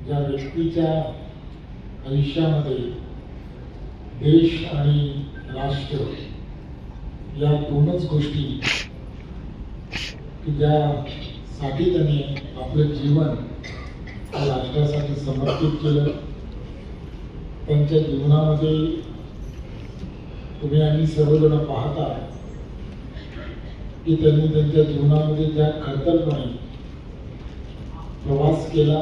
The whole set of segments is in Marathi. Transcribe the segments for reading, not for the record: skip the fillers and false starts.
ज्या व्यक्तीच्या आयुष्यामध्ये देश आणि राष्ट्र या दोनच गोष्टी की ज्यासाठी त्यांनी आपलं जीवन राष्ट्रासाठी समर्पित केलं, त्यांच्या जीवनामध्ये तुम्ही आम्ही सर्वजण पाहता की त्यांनी त्यांच्या जीवनामध्ये ज्या खडतरपणे प्रवास केला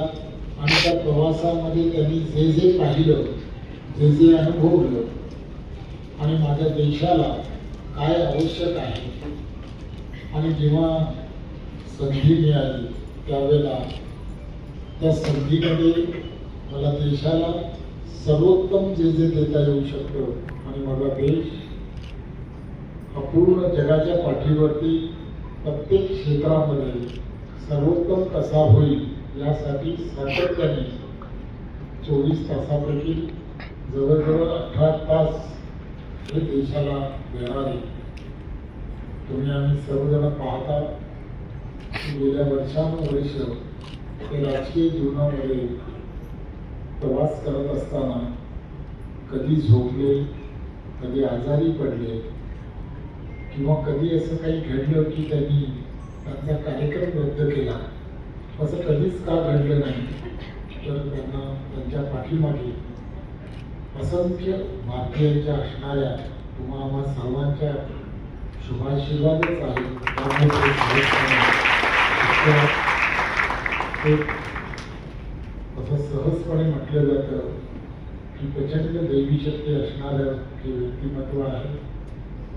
आणि त्या प्रवासामध्ये त्यांनी जे जे पाहिलं, जे जे अनुभवलं आणि माझ्या देशाला काय आवश्यक आहे, आणि जेव्हा संधी मिळाली त्यावेळेला त्या संधीमध्ये मला देशाला सर्वोत्तम जे जे देता येऊ शकतं आणि माझा देश अपूर्ण जगाच्या पाठीवरती प्रत्येक क्षेत्रामध्ये सर्वोत्तम कसा होईल यासाठी सातत्याने 24 तासापैकी जवळजवळ 18 तास हे देशाला देणारे तुम्ही आम्ही सर्वजण पाहता की गेल्या वर्षानुवर्ष ते राजकीय जीवनामध्ये प्रवास करत असताना कधी झोपले, कधी आजारी पडले किंवा कधी असं काही घडलं की त्यांनी त्यांचा कार्यक्रम रद्द केला, असं कधीच का घडलं नाही. तर त्यांना त्यांच्या पाठीमागे असंख्य भारतीयांच्या असणाऱ्या तुम्हा आम्हा सर्वांच्या शुभाशीर्वादच आहे. असं सहजपणे म्हटलं जातं की प्रचंड दैवी शक्ती असणारं हे व्यक्तिमत्व आहे,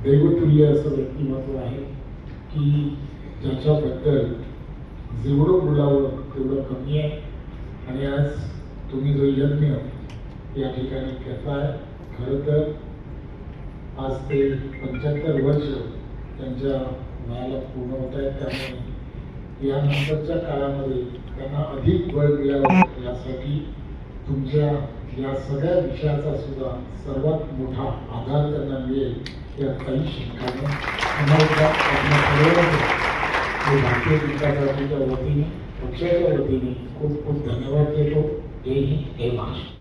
दैवतुल्य असं व्यक्तिमत्व आहे की ज्याच्याबद्दल जेवढं बोलावं तेवढं कमी आहे. आणि आज तुम्ही जो यज्ञ या ठिकाणी करताय, खरं तर आज ते 75 वर्ष त्यांच्या वयाला पूर्ण होत आहेत. त्यामुळे यानंतरच्या काळामध्ये त्यांना अधिक बळ मिळावं यासाठी तुमच्या या सगळ्या विषयाचा सुद्धा सर्वात मोठा आधार त्यांना मिळेल या काही शंका भारतीय जनता पार्टीच्या वतीने, पक्षाच्या वतीने खूप खूप धन्यवाद देतो. जय हिंद, जय महाराष्ट्र.